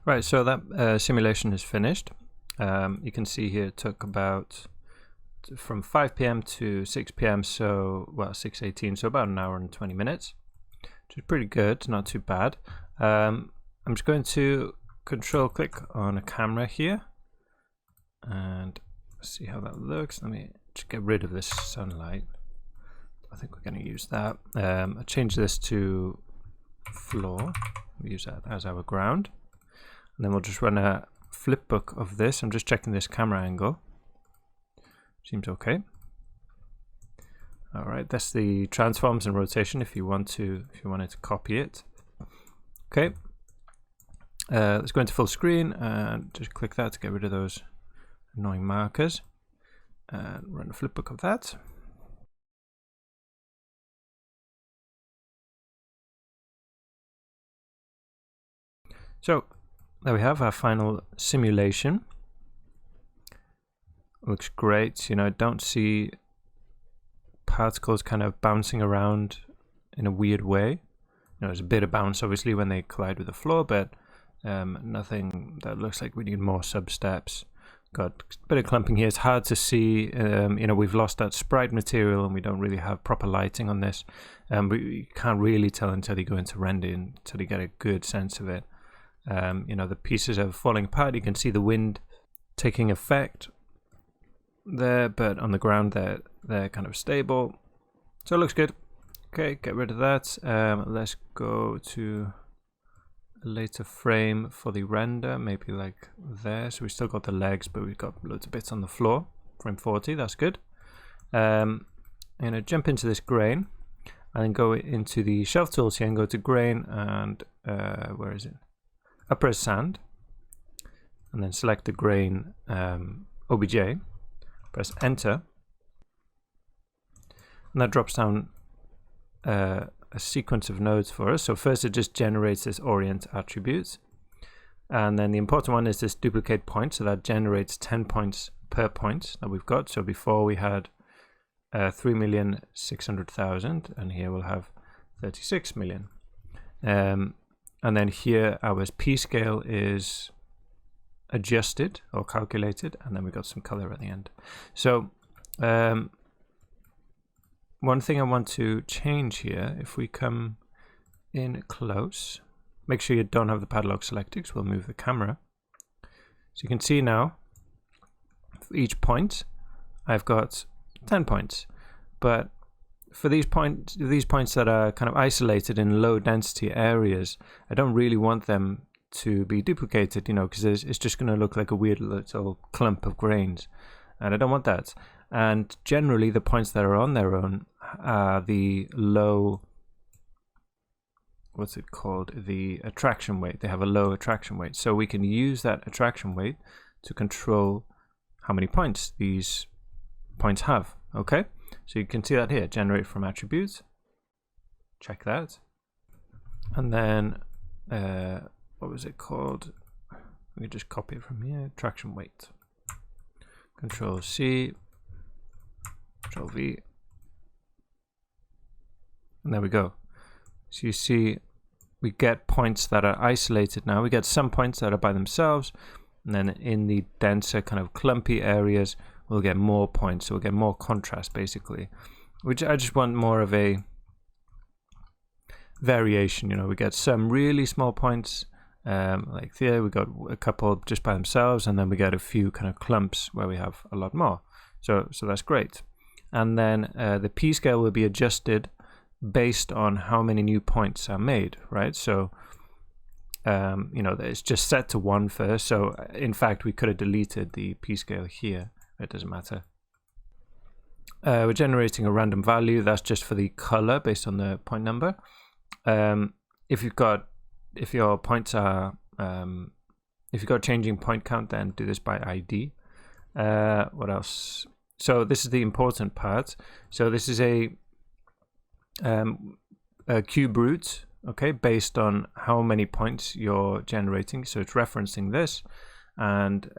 Right, so that simulation is finished. You can see here it took about from 5 p.m. to 6 p.m. so, well, 6:18, so about an hour and 20 minutes, which is pretty good, not too bad. I'm just going to control click on a camera here and see how that looks. Let me just get rid of this sunlight. I think we're going to use that. I'll change this to floor. We'll use that as our ground. And then we'll just run a flip book of this. I'm just checking this camera angle. Seems okay. All right, that's the transforms and rotation if you wanted to copy it. Okay. Let's go into full screen and just click that to get rid of those annoying markers. And run a flip book of that. So there we have our final simulation. Looks great. You know, don't see particles kind of bouncing around in a weird way. You know, there's a bit of bounce obviously when they collide with the floor, but nothing that looks like we need more sub-steps. Got a bit of clumping here. It's hard to see. You know, we've lost that sprite material and we don't really have proper lighting on this. But you can't really tell until you go into rendering, until you get a good sense of it. You know, the pieces are falling apart. You can see the wind taking effect there, but on the ground they're kind of stable, so it looks good. Okay, get rid of that. Let's go to a later frame for the render, maybe like there. So we still got the legs, but we've got loads of bits on the floor. Frame 40, that's good. I'm gonna jump into this grain and then go into the shelf tools here and go to grain and where is it? Uprez sand, and then select the grain OBJ. Press enter, and that drops down a sequence of nodes for us. So first it just generates this orient attribute, and then the important one is this duplicate point, so that generates 10 points per point that we've got. So before we had 3,600,000, and here we'll have 36 million. And then here our P scale is adjusted or calculated, and then we got some color at the end. So one thing I want to change here, if we come in close, make sure you don't have the padlock selected because we'll move the camera. So you can see now for each point I've got 10 points, but for these points that are kind of isolated in low density areas, I don't really want them to be duplicated, you know, because it's just going to look like a weird little clump of grains, and I don't want that. And generally the points that are on their own are the low, what's it called, the attraction weight. They have a low attraction weight, so we can use that attraction weight to control how many points these points have. Okay, so you can see that here, generate from attributes, check that, and then what was it called? We can just copy it from here. Traction weight. Control C, Control V, and there we go. So you see, we get points that are isolated now. We get some points that are by themselves, and then in the denser kind of clumpy areas, we'll get more points. So we'll get more contrast, basically. Which I just want more of a variation. You know, we get some really small points. Like here we got a couple just by themselves, and then we get a few kind of clumps where we have a lot more. So that's great. And then the P scale will be adjusted based on how many new points are made, right? So you know, it's just set to 1 first. So in fact, we could have deleted the P scale here. It doesn't matter. We're generating a random value. That's just for the color based on the point number. If your points are, if you've got changing point count, then do this by ID. What else? So this is the important part. So this is a cube root, okay, based on how many points you're generating. So it's referencing this and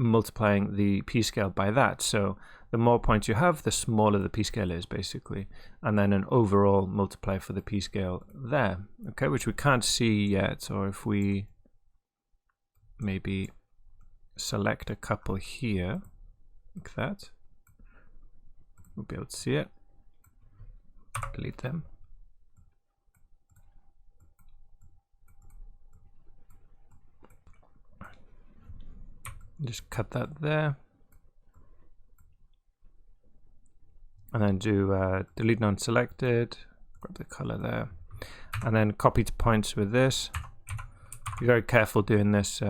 multiplying the P scale by that. So the more points you have, the smaller the P scale is, basically, and then an overall multiplier for the P scale there, okay, which we can't see yet. Or if we maybe select a couple here, like that. We'll be able to see it. Delete them. Just cut that there. And then do delete non-selected, grab the color there. And then copy to points with this. Be very careful doing this.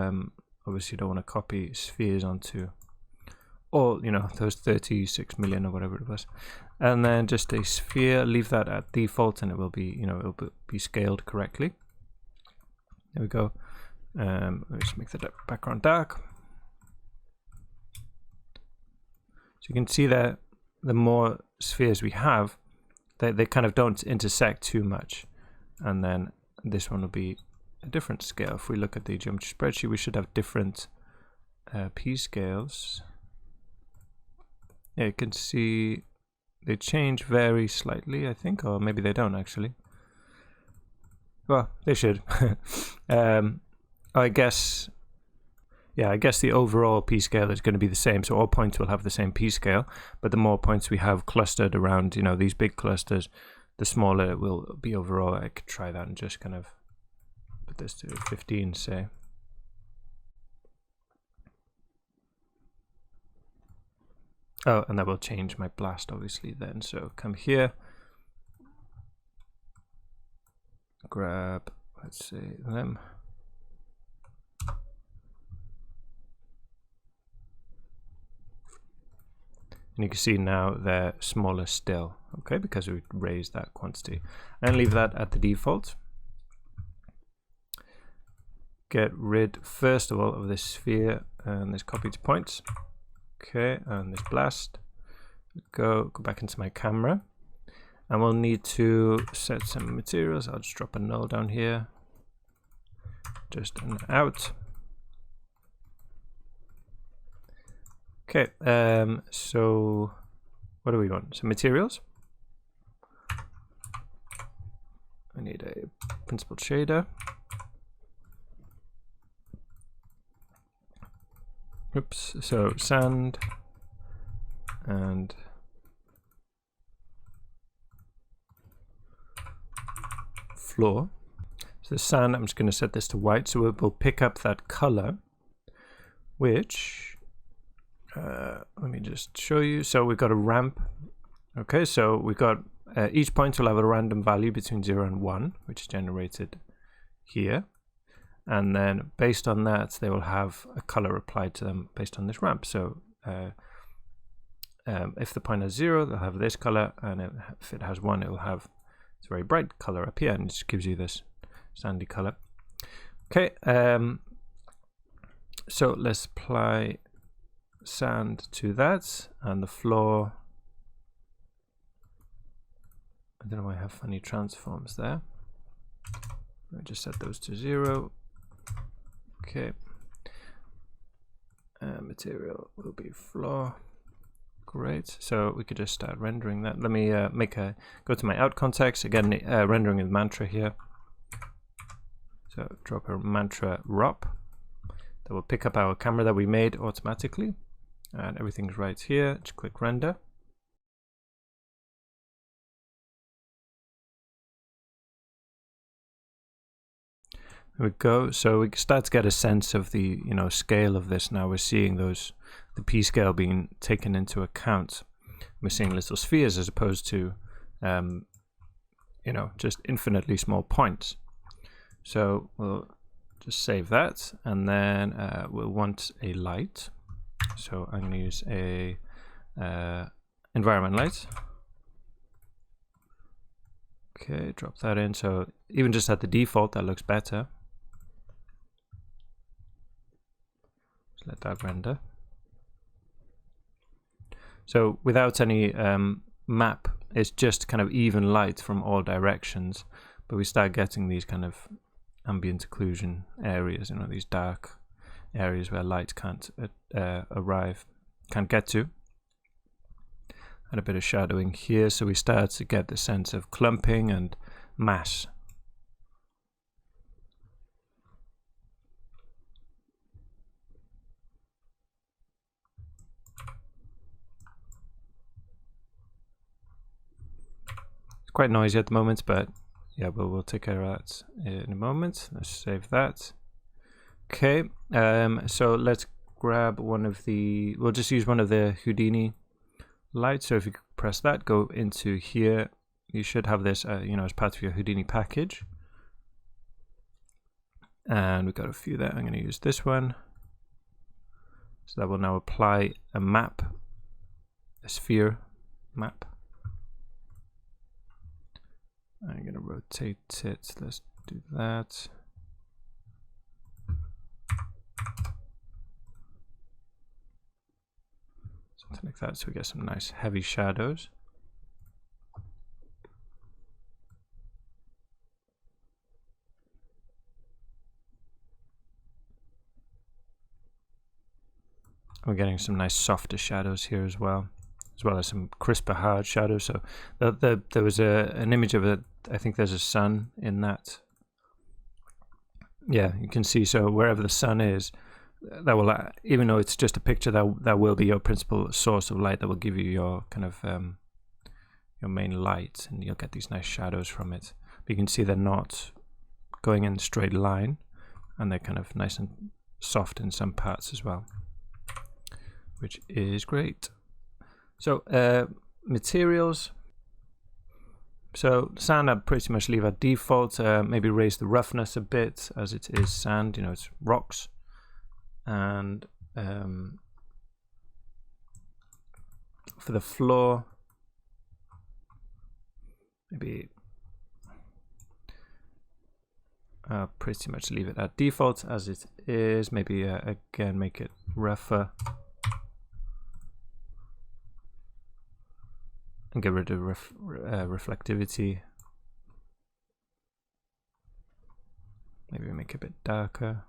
Obviously you don't want to copy spheres onto all, you know, those 36 million or whatever it was. And then just a sphere, leave that at default and it will be, you know, it'll be scaled correctly. There we go. Let's make the background dark. So you can see that the more spheres we have, they kind of don't intersect too much. And then this one will be a different scale. If we look at the geometry spreadsheet, we should have different P scales. Yeah, you can see they change very slightly, I think, or maybe they don't actually. Well, they should. I guess, yeah, I guess the overall P scale is going to be the same. So all points will have the same P scale, but the more points we have clustered around, you know, these big clusters, the smaller it will be overall. I could try that and just kind of put this to 15, say. Oh, and that will change my blast obviously then. So come here, grab, let's say them. And you can see now they're smaller still, okay, because we raised that quantity. And leave that at the default. Get rid, first of all, of this sphere and this copy to points. Okay, and this blast. Go back into my camera. And we'll need to set some materials. I'll just drop a null down here. Just an out. Okay, so what do we want? Some materials. I need a principled shader. Oops, so sand and floor. So the sand, I'm just going to set this to white, so it will pick up that color, which let me just show you. So we've got a ramp. Okay, so we've got each point will have a random value between 0 and 1, which is generated here. And then based on that, they will have a color applied to them based on this ramp. So if the point has 0, they'll have this color, and if it has 1, it will have this very bright color up here, and it just gives you this sandy color. Okay, so let's apply sand to that, and the floor. I don't know why I have funny transforms there. I just set those to 0. Okay. Material will be floor. Great. So we could just start rendering that. Let me go to my out context again. Rendering with mantra here. So drop a mantra ROP. That will pick up our camera that we made automatically, and everything's right here. Just click render. There we go. So we start to get a sense of the scale of this. Now we're seeing the P scale being taken into account. We're seeing little spheres as opposed to just infinitely small points. So we'll just save that, and then we'll want a light. So I'm going to use a environment light. Okay, drop that in. So even just at the default, that looks better. Let that render. So without any map, it's just kind of even light from all directions, but we start getting these kind of ambient occlusion areas, these dark areas where light can't can't get to. And a bit of shadowing here, so we start to get the sense of clumping and mass. quite noisy at the moment, but yeah, we'll take care of that in a moment. Let's save that. Okay, so let's grab one of the, we'll just use one of the Houdini lights. So if you press that, go into here, you should have this, as part of your Houdini package. And we've got a few there. I'm going to use this one. So that will now apply a map, a sphere map. I'm going to rotate it. Let's do that. Something like that, so we get some nice heavy shadows. We're getting some nice softer shadows here as well as some crisper hard shadows. So there was an image of it. I think there's a sun in that. Yeah, you can see, so wherever the sun is, that will, even though it's just a picture, that will be your principal source of light that will give you your kind of your main light, and you'll get these nice shadows from it. But you can see they're not going in a straight line, and they're kind of nice and soft in some parts as well, which is great. So materials. So sand, I'd pretty much leave at default. Maybe raise the roughness a bit, as it is sand. It's rocks. And for the floor, maybe pretty much leave it at default as it is. Maybe again make it rougher and get rid of reflectivity. Maybe make it a bit darker.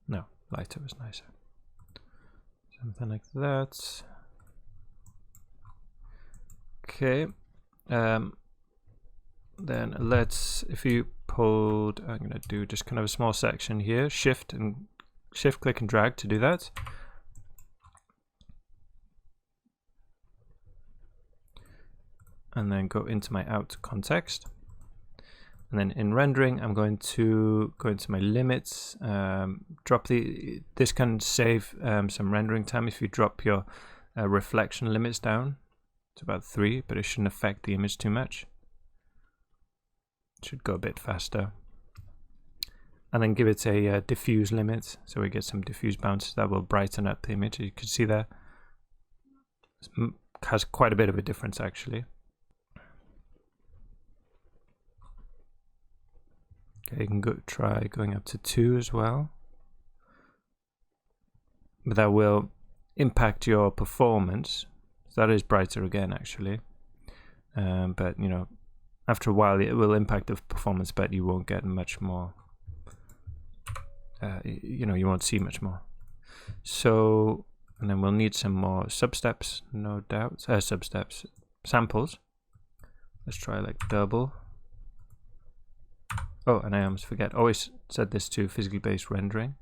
No, lighter was nicer. Something like that. Okay. Then let's, if you pulled, I'm going to do just kind of a small section here. Shift, click and drag to do that. And then go into my out context. And then in rendering, I'm going to go into my limits, drop this can save some rendering time if you drop your reflection limits down to about 3, but it shouldn't affect the image too much. It should go a bit faster. And then give it a diffuse limit, so we get some diffuse bounces that will brighten up the image. You can see there, it has quite a bit of a difference actually. Okay, you can try going up to 2 as well, but that will impact your performance. So that is brighter again actually, but after a while it will impact the performance, but you won't get much more. You won't see much more. So, and then we'll need some more substeps, no doubt. Substeps, samples. Let's try like double. Oh, and I almost forget, always set this to physically based rendering.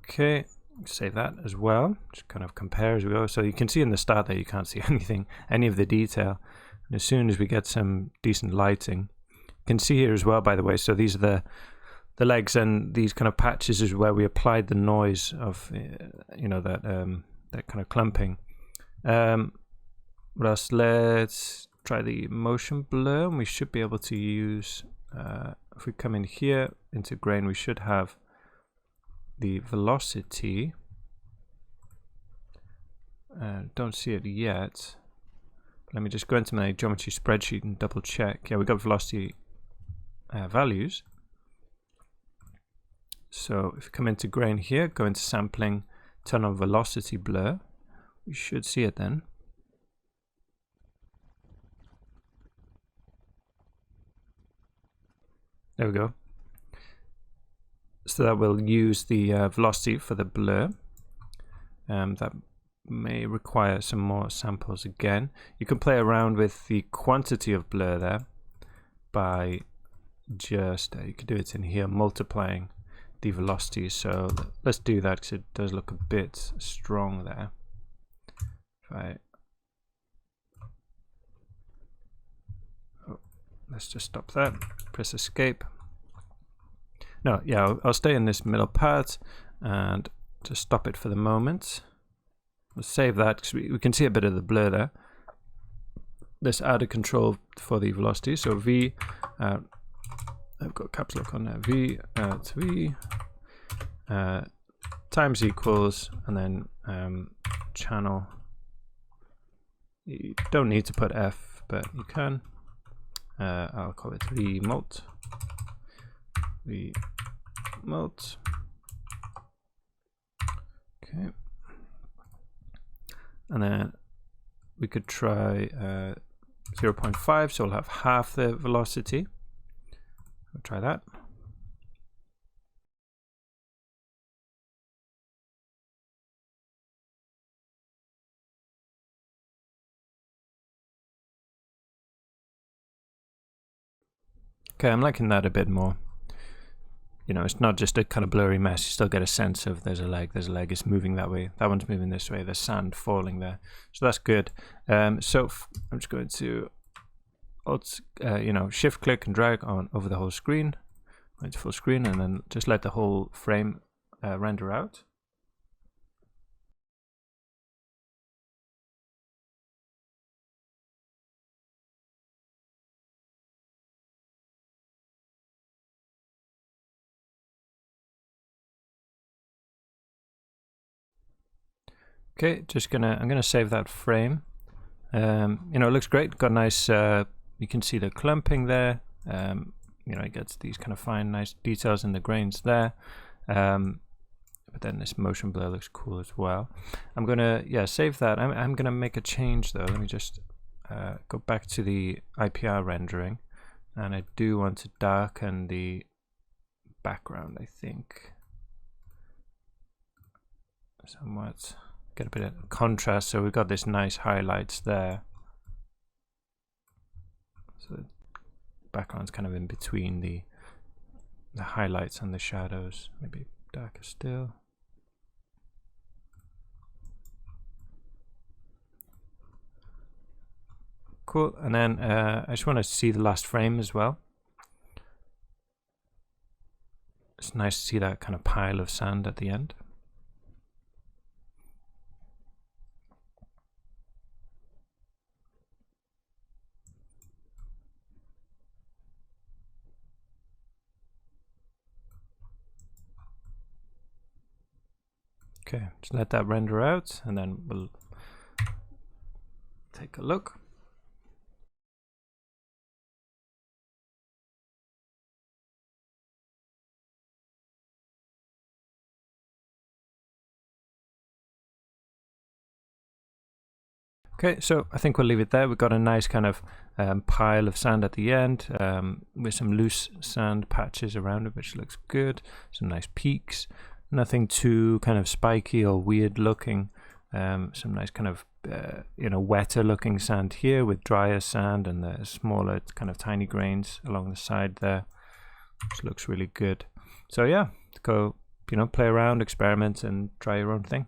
Okay, save that as well. Just kind of compare as we go. So you can see in the start that you can't see anything, any of the detail. And as soon as we get some decent lighting, you can see here as well, by the way, so these are the legs, and these kind of patches is where we applied the noise of that kind of clumping. What else? Let's try the motion blur, and we should be able to use if we come in here into grain, we should have the velocity. Don't see it yet. Let me just go into my geometry spreadsheet and double check. Yeah, we got velocity values. So if you come into grain here, go into sampling, turn on velocity blur, we should see it then. There we go. So that will use the velocity for the blur. That may require some more samples again. You can play around with the quantity of blur there. by just, you could do it in here, multiplying the velocity. So let's do that because it does look a bit strong there. Let's just stop that, press escape. No, yeah, I'll stay in this middle part and just stop it for the moment. We'll save that because we can see a bit of the blur there. Let's add a control for the velocity. So V, I've got caps lock on there. V times equals, and then channel. You don't need to put F, but you can. I'll call it remult. Okay. And then we could try 0.5, so we'll have half the velocity. We'll try that. Okay, I'm liking that a bit more. You know, it's not just a kind of blurry mess. You still get a sense of there's a leg, it's moving that way. That one's moving this way. There's sand falling there. So that's good. So I'm just going to shift click and drag on over the whole screen, into full screen, and then just let the whole frame render out. Okay, I'm gonna save that frame. You know, it looks great. Got nice. You can see the clumping there. You know, it gets these kind of fine, nice details in the grains there. But then this motion blur looks cool as well. I'm gonna save that. I'm gonna make a change though. Let me just go back to the IPR rendering, and I do want to darken the background. I think somewhat. Get a bit of contrast, so we've got this nice highlights there. So the background's kind of in between the highlights and the shadows, maybe darker still. Cool, and then I just want to see the last frame as well. It's nice to see that kind of pile of sand at the end. Okay, just let that render out, and then we'll take a look. Okay, so I think we'll leave it there. We've got a nice kind of pile of sand at the end with some loose sand patches around it, which looks good. Some nice peaks. Nothing too kind of spiky or weird looking. Some nice kind of wetter looking sand here with drier sand and the smaller kind of tiny grains along the side there, which looks really good. So yeah, go play around, experiment, and try your own thing.